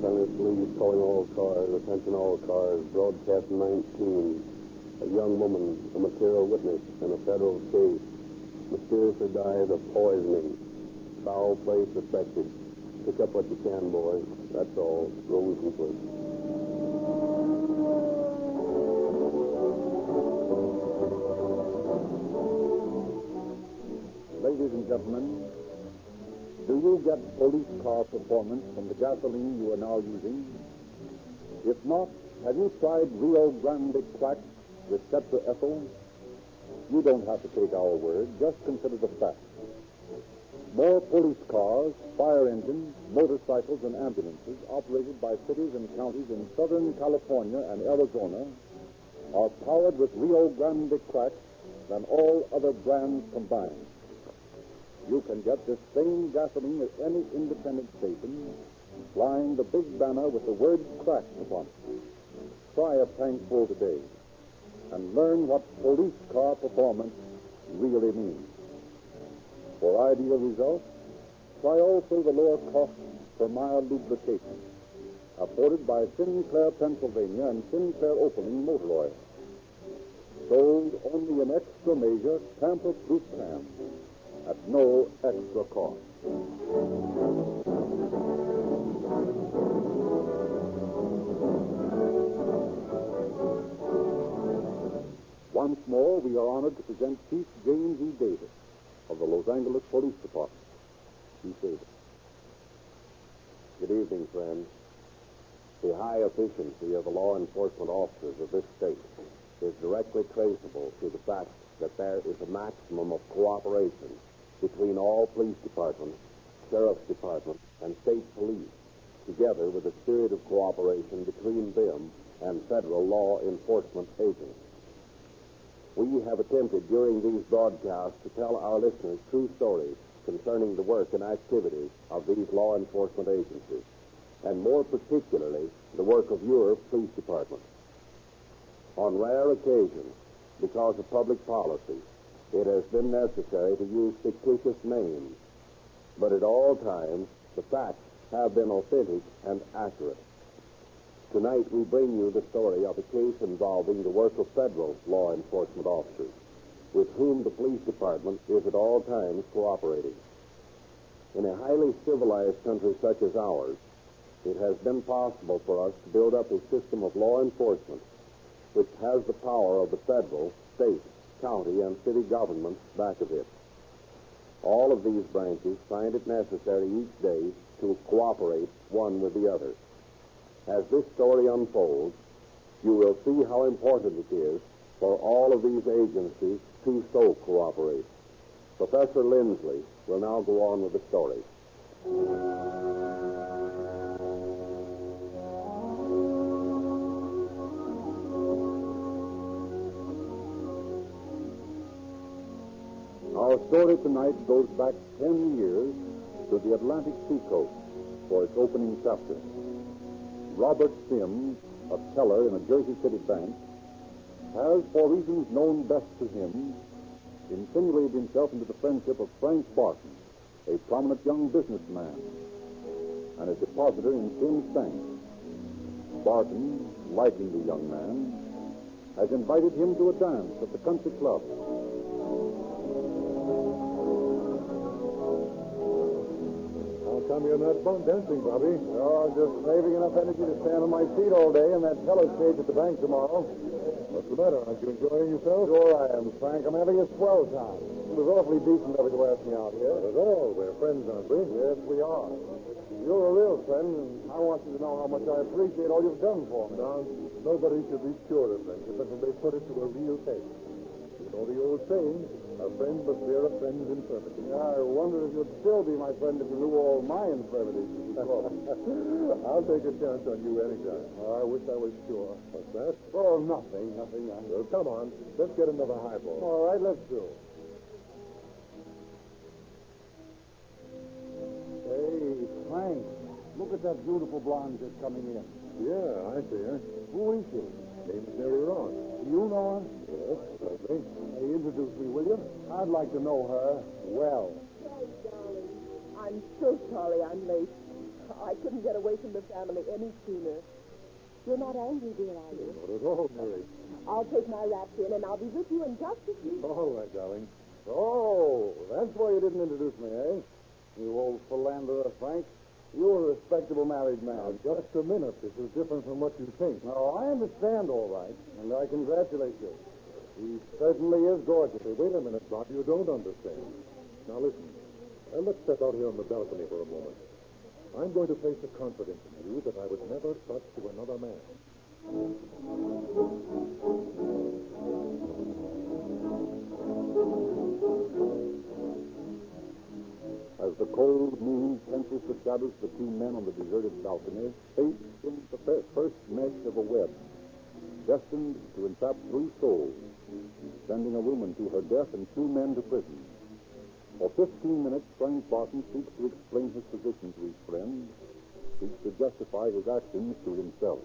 Los Angeles Police calling all cars, attention all cars, broadcast 19. A young woman, a material witness in a federal case. Mysteriously died of poisoning. Foul play suspected. Pick up what you can, boys. That's all. Roll Cooper. Ladies and gentlemen, do you get police car performance from the gasoline you are now using? If not, have you tried Rio Grande Crack with tetraethyl? You don't have to take our word. Just consider the facts. More police cars, fire engines, motorcycles, and ambulances operated by cities and counties in Southern California and Arizona are powered with Rio Grande Crack than all other brands combined. You can get this same gasoline at any independent station, flying the big banner with the word crack upon it. Try a tank full today and learn what police car performance really means. For ideal results, try also the lower cost per mile lubrication, afforded by Sinclair, Pennsylvania, and Sinclair Opening Motor Oil. Sold only in extra measure tamper-proof cans at no extra cost. Once more, we are honored to present Chief James E. Davis of the Los Angeles Police Department. Chief Davis. Good evening, friends. The high efficiency of the law enforcement officers of this state is directly traceable to the fact that there is a maximum of cooperation between all police departments, sheriff's departments, and state police, together with a spirit of cooperation between them and federal law enforcement agents. We have attempted during these broadcasts to tell our listeners true stories concerning the work and activities of these law enforcement agencies, and more particularly the work of your police department. On rare occasions, because of public policy, it has been necessary to use fictitious names, but at all times, the facts have been authentic and accurate. Tonight, we bring you the story of a case involving the work of federal law enforcement officers, with whom the police department is at all times cooperating. In a highly civilized country such as ours, it has been possible for us to build up a system of law enforcement which has the power of the federal, state, county, and city governments back of it. All of these branches find it necessary each day to cooperate one with the other. As this story unfolds, you will see how important it is for all of these agencies to so cooperate. Professor Lindsley will now go on with the story. Our story tonight goes back 10 years to the Atlantic seacoast for its opening chapter. Robert Sims, a teller in a Jersey City bank, has, for reasons known best to him, insinuated himself into the friendship of Frank Barton, a prominent young businessman and a depositor in Sims Bank. Barton, liking the young man, has invited him to a dance at the country club. Come, you're not bone dancing, Bobby. Oh, just saving enough energy to stand on my feet all day in that teller's cage at the bank tomorrow. What's the matter? Aren't you enjoying yourself? Sure I am, Frank. I'm having a swell time. It was awfully decent of you to ask me out here. Not at all. We're friends, aren't we? Yes, we are. You're a real friend, and I want you to know how much I appreciate all you've done for me. Now, nobody should be sure of friendship until they put it to a real test. You know the old saying, a friend must bear a friend's infirmity. Yeah, I wonder if you'd still be my friend if you knew all my infirmities. I'll take a chance on you anytime. Oh, I wish I was sure. What's that? Oh, nothing. Well, come on. Let's get another highball. All right, let's do. Hey, Frank, look at that beautiful blonde just coming in. Yeah, I see her. Who is she? Name's Mary Ross. You know her? Yes, certainly. Hey, introduce me, will you? I'd like to know her well. Oh, darling, I'm so sorry I'm late. I couldn't get away from the family any sooner. You're not angry, dear, are you? Not at all, Mary. I'll take my wraps in, and I'll be with you in just a few. All right, darling. Oh, that's why you didn't introduce me, eh? You old philanderer, Frank. You're a respectable married man. Now, just a minute. This is different from what you think. No, I understand all right, and I congratulate you. He certainly is gorgeous. Hey, wait a minute, Bob. You don't understand. Now, listen. Let's step out here on the balcony for a moment. I'm going to face a confidence in you that I would never trust to another man. As the cold moon pencils the shadows of the two men on the deserted balcony, fate spins the first mesh of a web, destined to entrap 3 souls, sending a woman to her death and 2 men to prison. For 15 minutes, Frank Barton seeks to explain his position to his friend, seeks to justify his actions to himself.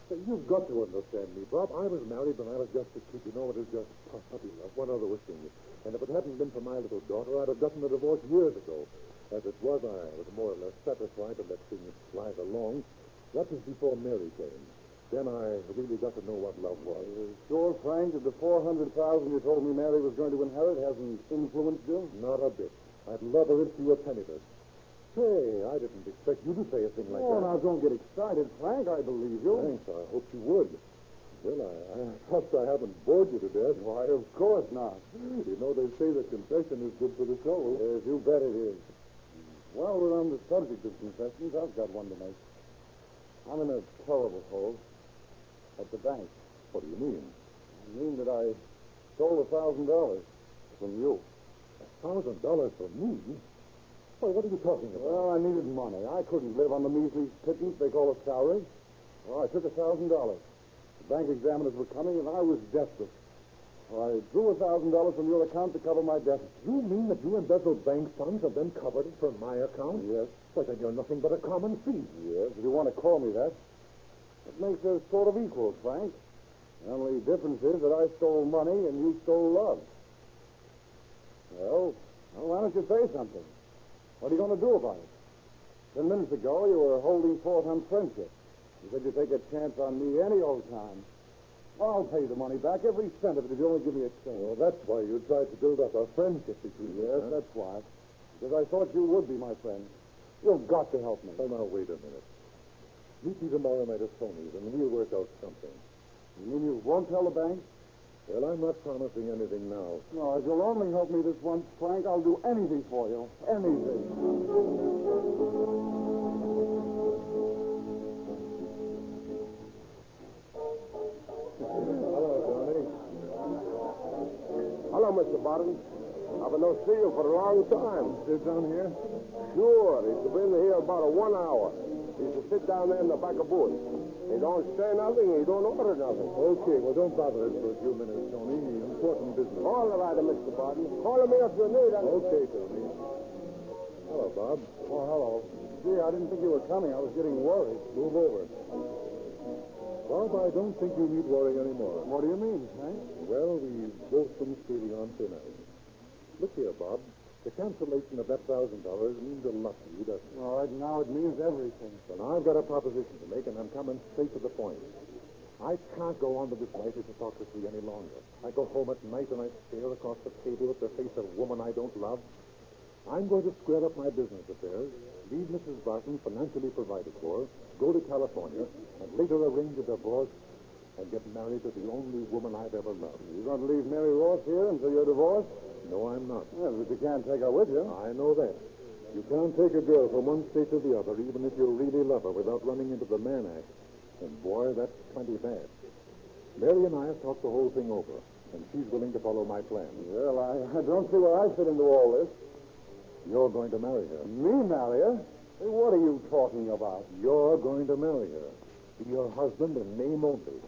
Hey, you've got to understand me, Bob. I was married when I was just a kid. You know, it is just puppy love, one other thing. And if it hadn't been for my little daughter, I'd have gotten a divorce years ago. As it was, I was more or less satisfied to let things slide along. That was before Mary came. Then I really got to know what love was. Sure, Frank, that the $400,000 you told me Mary was going to inherit hasn't influenced you? Not a bit. I'd love her if she were penniless. Say, I didn't expect you to say a thing like that. Oh, now don't get excited, Frank. I believe you. Thanks. I hope you would. Well, I trust I haven't bored you to death. Why, of course not. You know, they say that confession is good for the soul. Yes, you bet it is. While we're on the subject of confessions, I've got one to make. I'm in a terrible hole. At the bank. What do you mean? I mean that I stole $1,000 from you. $1,000 from me? Why, what are you talking about? Well, I needed money. I couldn't live on the measly pittance they call a salary. Well, I took $1,000. The bank examiners were coming, and I was desperate. I drew $1,000 from your account to cover my debt. You mean that you embezzled bank funds and then covered it from my account? Yes. Why, then you're nothing but a common thief. Yes, if you want to call me that. It makes us sort of equals, Frank. The only difference is that I stole money and you stole love. Well, why don't you say something? What are you going to do about it? 10 minutes ago, you were holding forth on friendship. You said you'd take a chance on me any old time. I'll pay the money back, every cent of it, if you only give me a chance. Well, that's why you tried to build up a friendship between us. Yes, that's why. Because I thought you would be my friend. You've got to help me. Oh, now, wait a minute. Meet me tomorrow night at Sony's, and we'll work out something. You mean you won't tell the bank? Well, I'm not promising anything now. No, if you'll only help me this once, Frank, I'll do anything for you. Anything. Hello, Johnny. Hello, Mr. Barton. I've been no see you for a long time. Sit down here. Sure, he's been here about 1 hour. He's to sit down there in the back of booth. He don't say nothing, he don't order nothing. Okay, well, don't bother us for a few minutes, Tony. Important business. All right, Mr. Barton. Call me if you need anything. Okay, Tony. Hello, Bob. Oh, hello. Gee, I didn't think you were coming. I was getting worried. Move over. Bob, I don't think you need worry anymore. What do you mean, Frank? Well, we've both been skating on thin ice. Look here, Bob. The cancellation of that $1,000 means a lot to you, doesn't it? All right, now it means everything. Well, I've got a proposition to make, and I'm coming straight to the point. I can't go on with this life of hypocrisy any longer. I go home at night and I stare across the table at the face of a woman I don't love. I'm going to square up my business affairs, leave Mrs. Barton financially provided for, go to California, and later arrange a divorce and get married to the only woman I've ever loved. You're going to leave Mary Ross here until you're divorced? No, I'm not. Yeah, but you can't take her with you. I know that. You can't take a girl from one state to the other, even if you really love her, without running into the Mann Act. And, boy, that's plenty bad. Mary and I have talked the whole thing over, and she's willing to follow my plan. Well, I don't see where I fit into all this. You're going to marry her. Me marry her? Hey, what are you talking about? You're going to marry her. Be her husband in name only.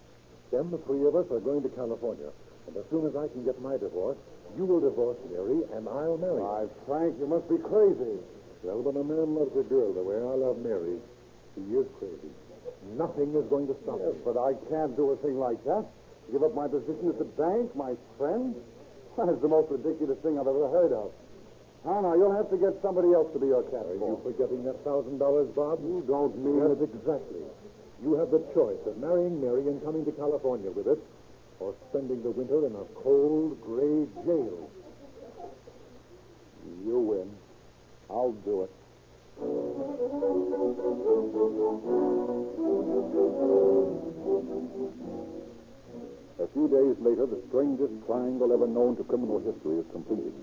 Then the 3 of us are going to California. And as soon as I can get my divorce, you will divorce Mary, and I'll marry her. Why, Frank, you must be crazy. Well, when a man loves a girl the way I love Mary, he is crazy. Nothing is going to stop Yes, him. but I can't do a thing like that. Give up my position at the bank, my friend? That's the most ridiculous thing I've ever heard of. Now, you'll have to get somebody else to be your cat. Are you forgetting that $1,000, Bob? You don't mean Yes, it. exactly. You have the choice of marrying Mary and coming to California with us, or spending the winter in a cold, gray jail. You win. I'll do it. A few days later, the strangest triangle ever known to criminal history is completed.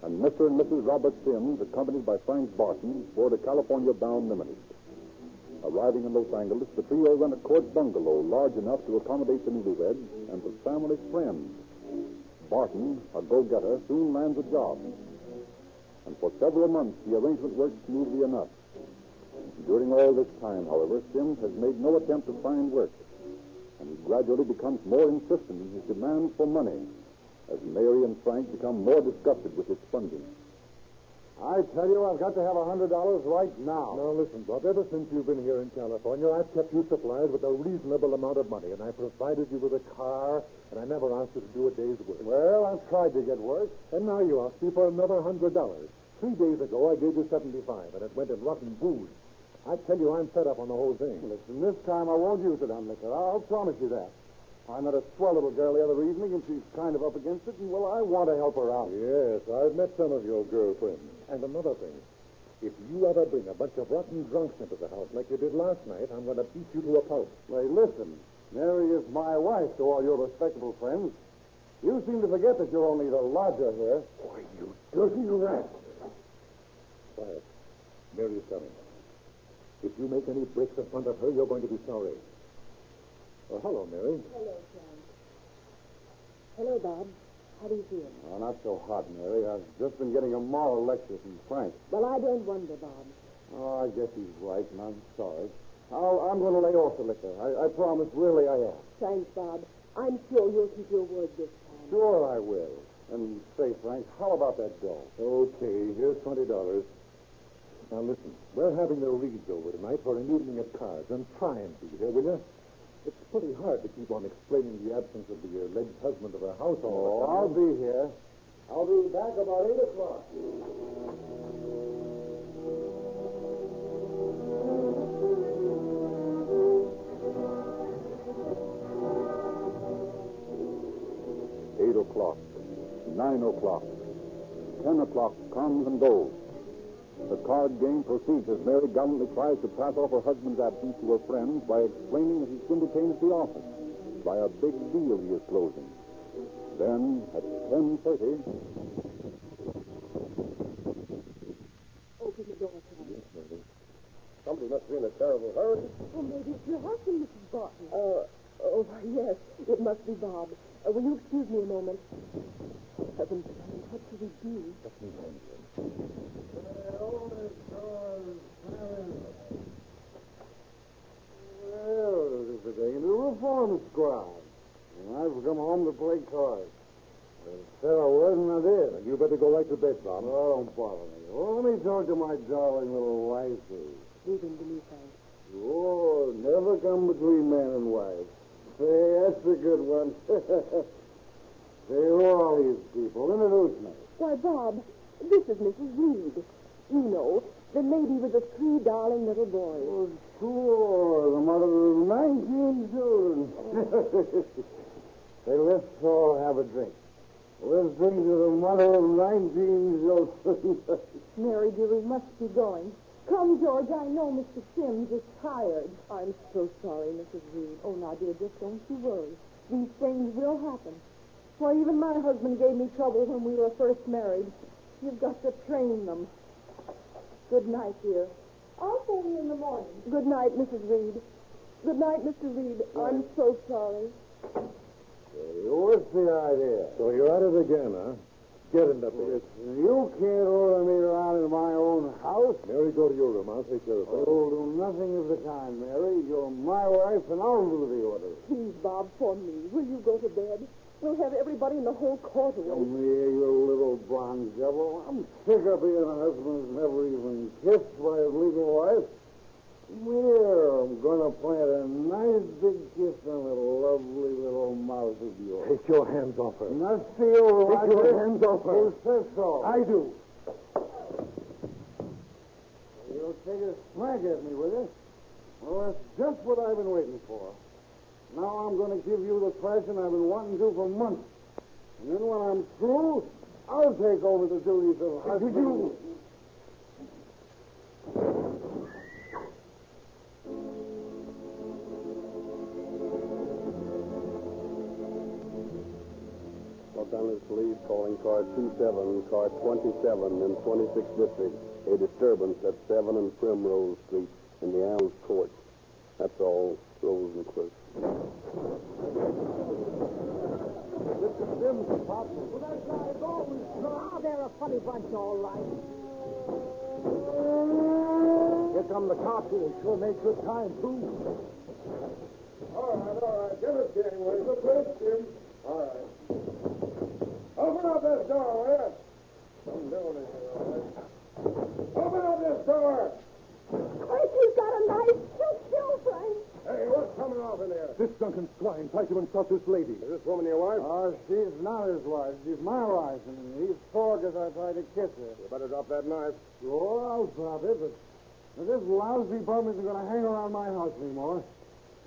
And Mr. and Mrs. Robert Sims, accompanied by Frank Barton, board a California-bound limousine. Arriving in Los Angeles, the trio rent a court bungalow large enough to accommodate the newlyweds and the family's friends. Barton, a go-getter, soon lands a job. And for several months, the arrangement works smoothly enough. During all this time, however, Sims has made no attempt to find work. And he gradually becomes more insistent in his demands for money as Mary and Frank become more disgusted with his sponging. I tell you, I've got to have $100 right now. Now, listen, Bob. Ever since you've been here in California, I've kept you supplied with a reasonable amount of money, and I provided you with a car, and I never asked you to do a day's work. Well, I've tried to get work. And now you ask me for another $100. 3 days ago, I gave you $75, and it went in rotten booze. I tell you, I'm fed up on the whole thing. Listen, this time I won't use it on liquor. I'll promise you that. I met a swell little girl the other evening, and she's kind of up against it, and, well, I want to help her out. Yes, I've met some of your girlfriends. And another thing, if you ever bring a bunch of rotten drunks into the house like you did last night, I'm going to beat you to a pulp. Hey, listen, Mary is my wife to all your respectable friends. You seem to forget that you're only the lodger here. Why, you dirty rat. Quiet. Mary's coming. If you make any breaks in front of her, you're going to be sorry. Oh, hello, Mary. Hello, Frank. Hello, Bob. How do you feel? Oh, not so hot, Mary. I've just been getting a moral lecture from Frank. Well, I don't wonder, Bob. Oh, I guess he's right, and I'm sorry. I'm going to lay off the liquor. I promise, really, I am. Thanks, Bob. I'm sure you'll keep your word this time. Sure I will. And say, Frank, how about that dough? Okay, here's $20. Now, listen, we're having the Reeds over tonight for an evening at cards, and try and be here, will you? It's pretty hard to keep on explaining the absence of the alleged husband of our house all the time. I'll be here. I'll be back about 8 o'clock. $8 o'clock, 9 o'clock, 10 o'clock comes and goes. The card game proceeds as Mary gallantly tries to pass off her husband's absence to her friends by explaining that he's been detained at the office by a big deal he is closing. Then, at 10:30... Open the door, Frank. Somebody must be in a terrible hurry. Oh, maybe it's your husband, Mrs. Barton. Oh, yes. It must be Bob. Will you excuse me a moment? Heavens, what should we do? Let me hand you. Well, this is a new reform squad. And I've come home to play cards. Said I wasn't, I did. You better go right to bed, Bob. Oh, don't bother me. Oh, let me talk to my darling little wifey. Leave him to me, Frank. Oh, never come between man and wife. Say, that's a good one. Say, who are all these people? Introduce me. Why, Bob, this is Mrs. Reed. You know, the lady with the 3 darling little boys. Oh, sure, the mother of 19 children. Say, let's all have a drink. Let's drink to the mother of 19 children. Mary, dear, we must be going. Come, George, I know Mr. Sims is tired. I'm so sorry, Mrs. Reed. Oh, now, dear, just don't you worry. These things will happen. Why, even my husband gave me trouble when we were first married. You've got to train them. Good night, dear. I'll phone you in the morning. Good night, Mrs. Reed. Good night, Mr. Reed. I'm so sorry. What's the idea? So you're at it again, huh? Get in the bed. You can't order me around in my own house. Mary, go to your room. I'll take care of it. I'll do nothing of the kind, Mary. You're my wife, and I'll do the order. Please, Bob, for me. Will you go to bed? We'll have everybody in the whole court awake. Come here, you little bronze devil. I'm sick of being a husband who's never even kissed by his legal wife. Here, I'm going to plant a nice big kiss on that lovely little mouth of yours. Take your hands off her. Not steal, Take your hands off her. Who says so? I do. take a smack at me, will you? Well, that's just what I've been waiting for. Now I'm going to give you the thrashing I've been wanting to for months. And then when I'm through, I'll take over the duties of husband. Los Angeles Police calling car 27, car 27 in 26th District. A disturbance at 7 and Primrose Street in the Allen's Court. That's all. Rose and Cliff. Mr. Sims, Potsy. Well, that guy's always Oh, they're a funny bunch, all right. Here come the cops. They sure made good time, too. All right. Get us, Gangway. The first, Jim. All right. Open up this door, will you? I'm doing it here, all right. Open up this door! Frank, he's got a knife. He'll kill Frank. Hey, what's coming off in there? This drunken swine tried to insult this lady. Is this woman your wife? Oh, she's not his wife. She's my wife, and he's sore because I tried to kiss her. You better drop that knife. Sure, I'll drop it, but this lousy bum isn't going to hang around my house anymore.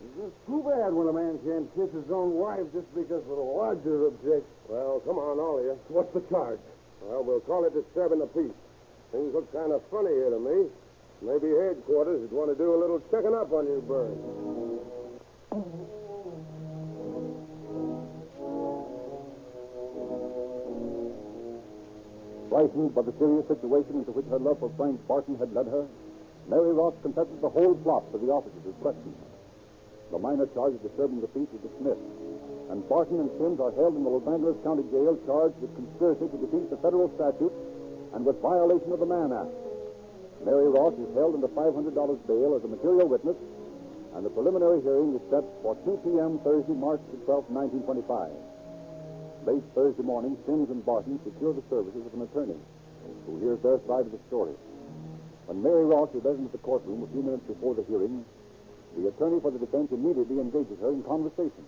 It's just too bad when a man can't kiss his own wife just because the lodger objects. Well, come on, all of you. What's the charge? Well, we'll call it disturbing the peace. Things look kind of funny here to me. Maybe headquarters would want to do a little checking up on you, Bird. Frightened by the serious situation into which her love for Frank Barton had led her, Mary Ross confesses the whole plot to the officers as questioned. The minor charge of disturbing the peace is dismissed, and Barton and Sims are held in the Los Angeles County Jail charged with conspiracy to defeat the federal statute and with violation of the Mann Act. Mary Ross is held under $500 bail as a material witness, and the preliminary hearing is set for 2 p.m. Thursday, March the 12th, 1925. Late Thursday morning, Sims and Barton secure the services of an attorney who hears their side of the story. When Mary Ross is led into the courtroom a few minutes before the hearing, the attorney for the defense immediately engages her in conversation.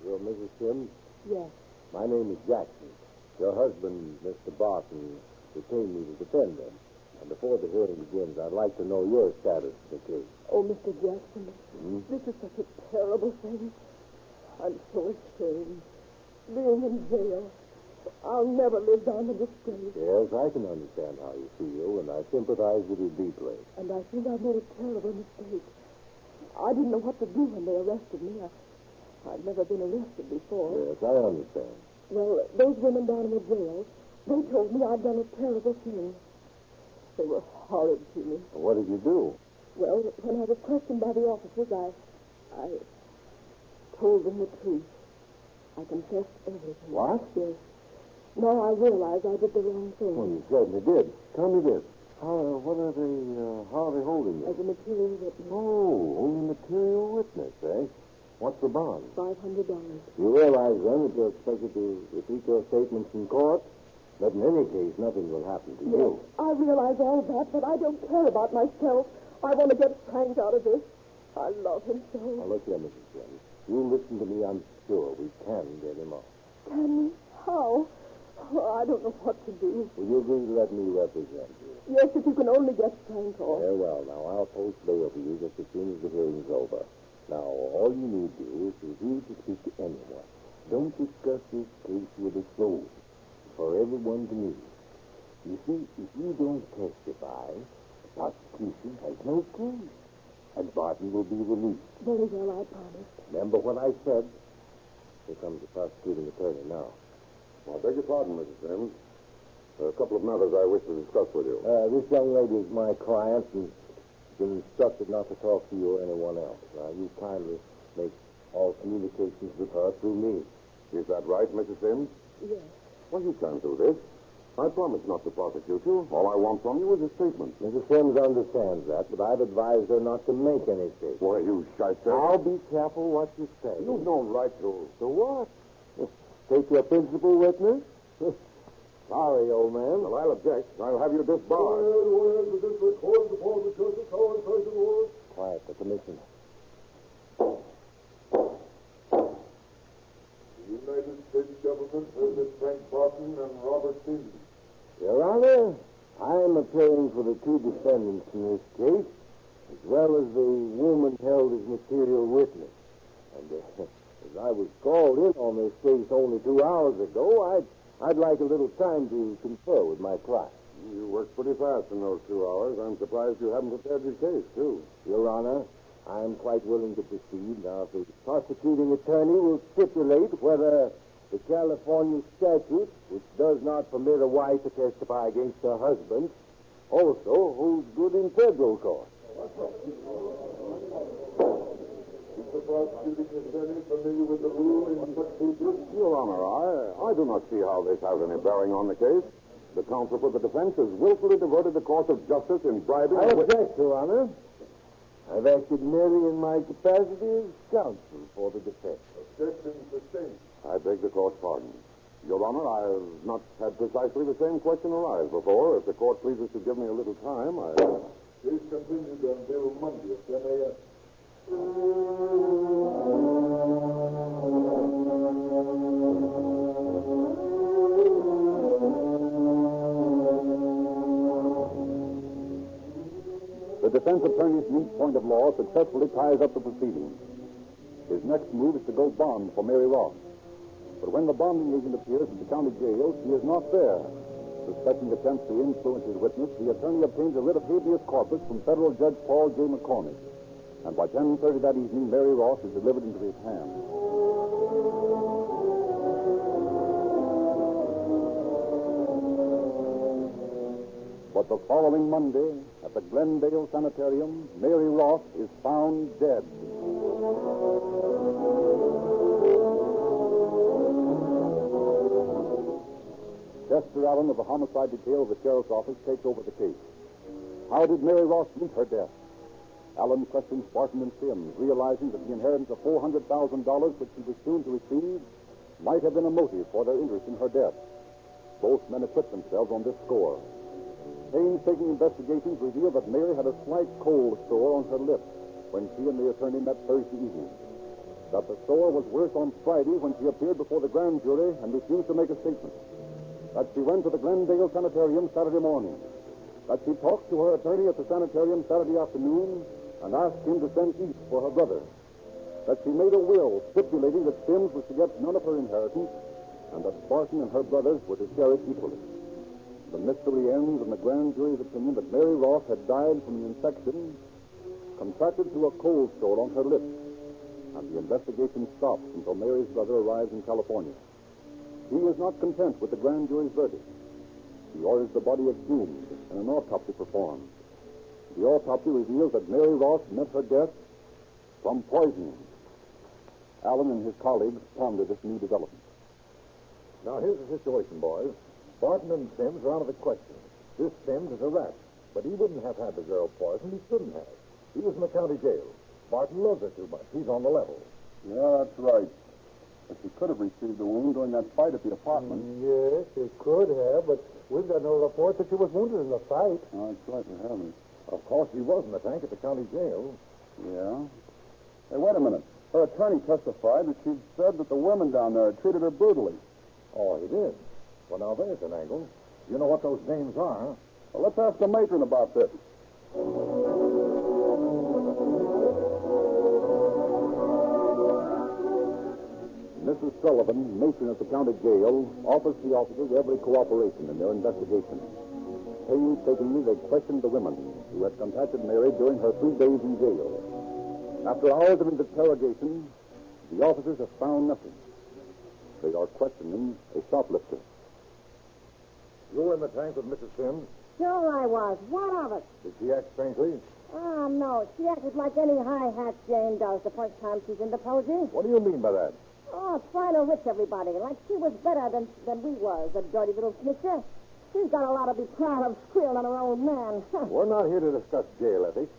You're Mrs. Sims? Yes. My name is Jackson. Your husband, Mr. Barton, retained me to defend them. And before the hearing begins, I'd like to know your status in the case. Oh, Mr. Jackson, this is such a terrible thing. I'm so ashamed. Being in jail. I'll never live down the disgrace. Yes, I can understand how you feel, and I sympathize with you deeply. And I think I made a terrible mistake. I didn't know what to do when they arrested me. I'd never been arrested before. Yes, I understand. Well, those women down in the jail, they told me I'd done a terrible thing. They were horrid to me. What did you do? Well, when I was questioned by the officers, I told them the truth. I confessed everything. What? Yes. Now I realize I did the wrong thing. Well, you certainly did. Tell me this. How are they holding you? As a material witness. Oh, only material witness, eh? What's the bond? $500. You realize, then, that you're expected to repeat your statements in court? But in any case, nothing will happen to you. I realize all that, but I don't care about myself. I want to get Frank out of this. I love him so. Now, look here, Mrs. Sims. You listen to me, I'm sure we can get him off. Can we? How? Oh, I don't know what to do. Will you agree to let me represent you? Yes, if you can only get Frank off. Very well. Now, I'll post bail for you just as soon as the hearing's over. Now, all you need to do is refuse to speak to anyone. Don't discuss this case with a soul. For everyone to meet. You see, if you don't testify, the prosecution has no case. And Barton will be released. Very well, I promise. Remember what I said? Here comes the prosecuting attorney now. I beg your pardon, Mrs. Sims. There are a couple of matters I wish to discuss with you. This young lady is my client and has been instructed not to talk to you or anyone else. Now, you kindly make all communications with her through me. Is that right, Mrs. Sims? Yes. Well, you can't do this. I promise not to prosecute you. All I want from you is a statement. Mrs. Sims understands that, but I've advised her not to make any statement. Why, you shyster. I'll be careful what you say. You've no right to. So what? Take your principal witness? Sorry, old man. Well, I'll object. I'll have you disbarred. Quiet, the commissioner. United States government has Frank Barton and Robert Sims. Your Honor, I'm appearing for the two defendants in this case, as well as the woman held as material witness. And as I was called in on this case only 2 hours ago, I'd like a little time to confer with my client. You worked pretty fast in those 2 hours. I'm surprised you haven't prepared your case, too. Your Honor, I'm quite willing to proceed. Now, if the prosecuting attorney will stipulate whether the California statute, which does not permit a wife to testify against her husband, also holds good in federal court. Is the prosecuting attorney familiar with the rule in such cases? Your Honor, I do not see how this has any bearing on the case. The counsel for the defense has willfully diverted the course of justice in bribing... I object, Your Honor. I've acted merely in my capacity as counsel for the defense. Objection sustained. I beg the court's pardon. Your Honor, I have not had precisely the same question arise before. If the court pleases to give me a little time, Case continued until Monday at 10 a.m. The defense attorney's neat point of law successfully ties up the proceedings. His next move is to go bond for Mary Ross. But when the bonding agent appears at the county jail, she is not there. Suspecting attempts to influence his witness, the attorney obtains a writ of habeas corpus from federal judge Paul J. McCormick. And by 10:30 that evening, Mary Ross is delivered into his hands. But the following Monday, at the Glendale Sanitarium, Mary Ross is found dead. Chester Allen of the homicide detail of the sheriff's office takes over the case. How did Mary Ross meet her death? Allen questions Barton and Sims, realizing that the inheritance of $400,000 which he was soon to receive might have been a motive for their interest in her death. Both men acquit themselves on this score. Painstaking investigations reveal that Mary had a slight cold sore on her lip when she and the attorney met Thursday evening. That the sore was worse on Friday when she appeared before the grand jury and refused to make a statement. That she went to the Glendale Sanitarium Saturday morning. That she talked to her attorney at the sanitarium Saturday afternoon and asked him to send east for her brother. That she made a will stipulating that Sims was to get none of her inheritance and that Barton and her brothers were to share it equally. The mystery ends in the grand jury's opinion that Mary Ross had died from the infection contracted through a cold sore on her lips, and the investigation stops until Mary's brother arrives in California. He is not content with the grand jury's verdict. He orders the body exhumed and an autopsy performed. The autopsy reveals that Mary Ross met her death from poisoning. Allen and his colleagues ponder this new development. Now, here's the situation, boys. Barton and Sims are out of the question. This Sims is a rat, but he wouldn't have had the girl poisoned. He shouldn't have. He was in the county jail. Barton loves her too much. He's on the level. Yeah, that's right. But she could have received the wound during that fight at the apartment. Yes, she could have, but we've got no report that she was wounded in the fight. Oh, that's right, we haven't. Of course, he was in the tank at the county jail. Yeah. Hey, wait a minute. Her attorney testified that she said that the women down there had treated her brutally. Oh, he did? Well, now, there's an angle. You know what those names are? Well, let's ask the matron about this. Mrs. Sullivan, matron at the county jail, offers the officers every cooperation in their investigation. Painstakingly, they questioned the women who had contacted Mary during her 3 days in jail. After hours of interrogation, the officers have found nothing. They are questioning a shoplifter. You were in the tank with Mrs. Sims. Sure I was. What of it? Did she act strangely? Oh, no. She acted like any high-hat Jane does the first time she's in the posy. What do you mean by that? Oh, trying to rich everybody, like she was better than we was, the dirty little snitcher. She's got a lot to be proud of, squealing on her own man. We're not here to discuss jail ethics.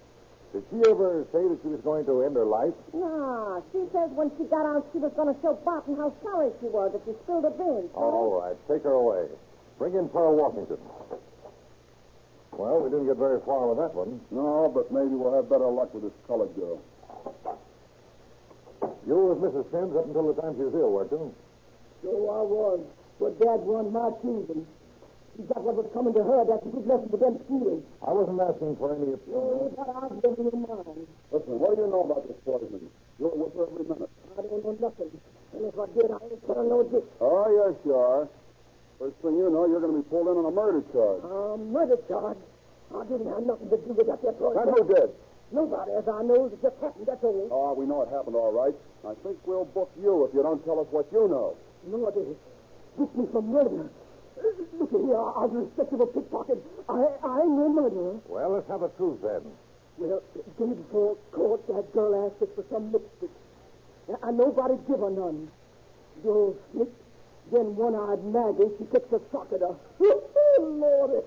Did she ever say that she was going to end her life? No, she says when she got out, she was going to show Barton how sorry she was if she spilled the beans. All right, take her away. Bring in Pearl Washington. Well, we didn't get very far with that one. No, but maybe we'll have better luck with this colored girl. You were with Mrs. Sims up until the time she was ill, weren't you? So I was. But Dad won my choosing. Is that what was coming to her that she did listen to them squealing? I wasn't asking for any... Oh, but I've been in your mind. Listen, what do you know about this poisoning? You're with her every minute. I don't know nothing. And if I did, I ain't telling no dick. Oh, yes, you are. First thing you know, you're going to be pulled in on a murder charge. Murder charge? I didn't have nothing to do with that poison. And who did? Nobody, as I know. It just happened, that's all. Oh, we know it happened all right. I think we'll book you if you don't tell us what you know. No, they booked me for murder. Look at here, I'm a respectable pickpocket. I ain't no murderer. Well, let's have the truth then. Well, day before court, that girl asked us for some lipstick. And nobody give her none. The old snitch. Then one-eyed Maggie, she takes a socket of. Oh, Lordy.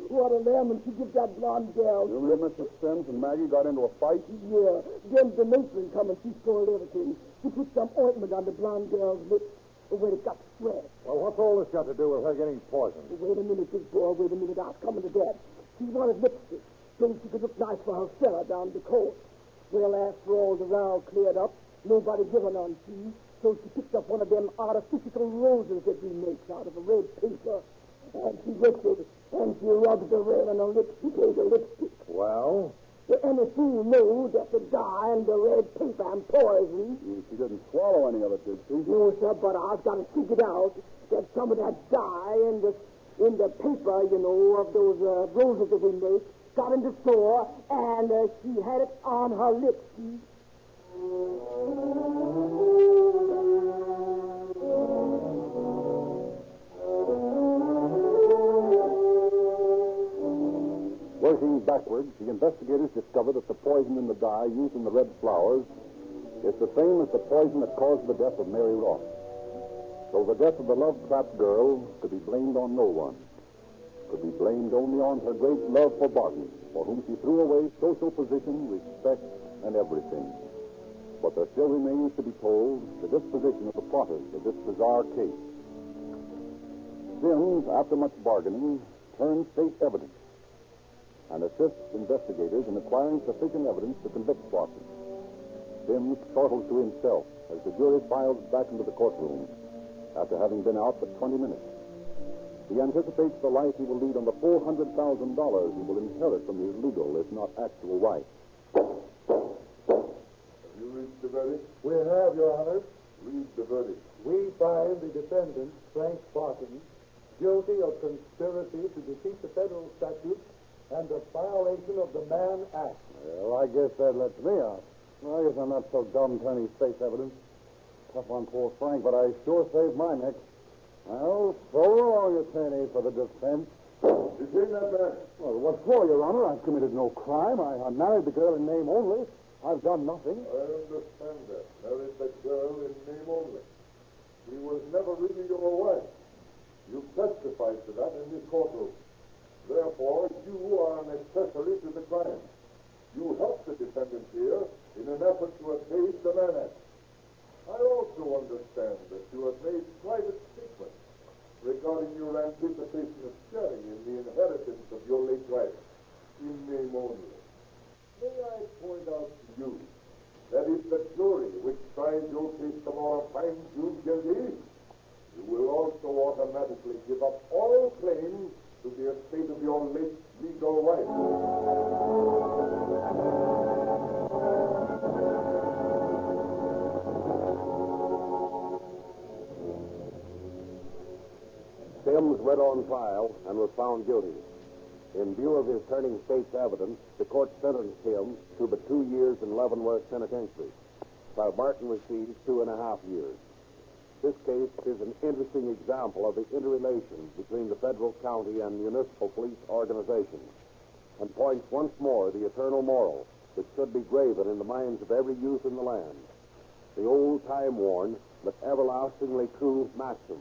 What a lamb when she gives that blonde girl. You mean Mrs. Sims and Maggie got into a fight? Yeah. Then the matron come and she spoiled everything. She put some ointment on the blonde girl's lips where it got spread. Well, what's all this got to do with her getting poisoned? Wait a minute, big boy. Wait a minute. I was coming to that. She wanted lipstick so she could look nice for her fella down the coast. Well, after all the row cleared up, nobody give her none, see? So she picked up one of them artificial roses that we make out of a red paper. And she licked it, and she rubbed the red on her lips to take a lipstick. Well? And the fool knew that the dye and the red paper and poison. She didn't swallow any of it, did she? No, sir, but I've got to figure out that some of that dye in the paper, you know, of those roses that we make, got in the store, and she had it on her lips. See? Working backwards, the investigators discovered that the poison in the dye used in the red flowers is the same as the poison that caused the death of Mary Ross. So the death of the love-trapped girl could be blamed on no one. Could be blamed only on her great love for Barton, for whom she threw away social position, respect, and everything. But there still remains to be told the disposition of the plotters of this bizarre case. Sims, after much bargaining, turned state evidence and assists investigators in acquiring sufficient evidence to convict Barton. Sims chortles to himself as the jury files back into the courtroom after having been out for 20 minutes. He anticipates the life he will lead on the $400,000 he will inherit from his legal, if not actual, wife. Have you reached the verdict? We have, Your Honor. Read the verdict. We find the defendant, Frank Barton, guilty of conspiracy to defeat the federal statute and the violation of the Mann Act. Well, I guess that lets me out. I guess I'm not so dumb turning face evidence. Tough on poor Frank, but I sure saved my neck. Well, so long, attorney, for the defense. Detain that man. Well, what for, Your Honor? I've committed no crime. I married the girl in name only. I've done nothing. I understand that. Married the girl in name only. She was never really your wife. You testified to that in this courtroom. Therefore, you are an accessory to the crime. You helped the defendant here in an effort to evade the Mann Act. I also understand that you have made private statements regarding your anticipation of sharing in the inheritance of your late wife, in name only. May I point out to you that if the jury which tried your case tomorrow finds you guilty, you will also automatically give up all claim to the estate of your late legal wife. Sims went on trial and was found guilty. In view of his turning state's evidence, the court sentenced him to but 2 years in Leavenworth Penitentiary, while Barton received 2.5 years. This case is an interesting example of the interrelations between the federal, county, and municipal police organizations, and points once more the eternal moral which should be graven in the minds of every youth in the land. The old time-worn but everlastingly true maxim: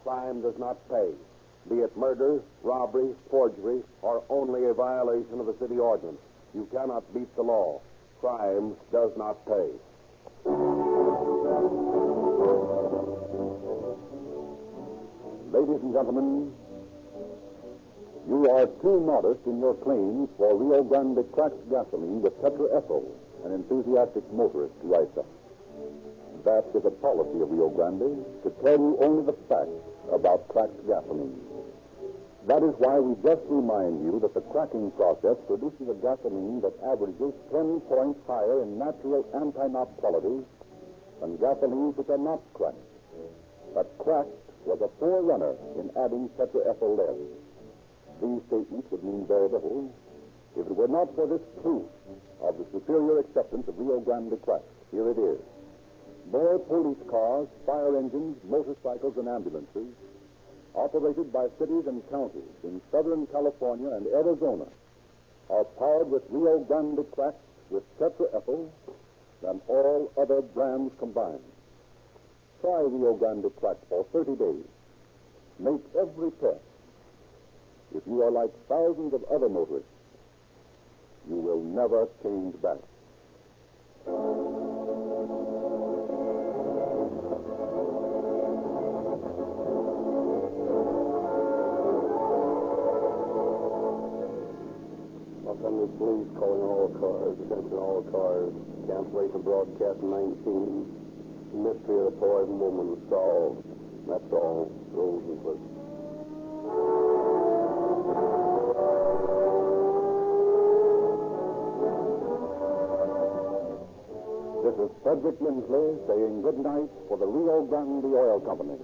crime does not pay, be it murder, robbery, forgery, or only a violation of the city ordinance. You cannot beat the law. Crime does not pay. Ladies and gentlemen, you are too modest in your claims for Rio Grande cracked gasoline with tetraethyl, an enthusiastic motorist writes us. That is a policy of Rio Grande, to tell you only the facts about cracked gasoline. That is why we just remind you that the cracking process produces a gasoline that averages 10 points higher in natural anti-knock quality than gasolines which are not cracked. That cracked was a forerunner in adding tetraethyl lead. These statements would mean very little if it were not for this proof of the superior acceptance of Rio Grande crack. Here it is. More police cars, fire engines, motorcycles, and ambulances operated by cities and counties in Southern California and Arizona are powered with Rio Grande crack with tetraethyl than all other brands combined. Try Rio Grande crack for 30 days. Make every test. If you are like thousands of other motorists, you will never change back. Los Angeles Police calling all cars, attention all cars, cancellation broadcast 19. Mystery of the poison woman solved. That's all. Rosenquist. This is Frederick Lindsley saying good night for the Rio Grande Oil Company.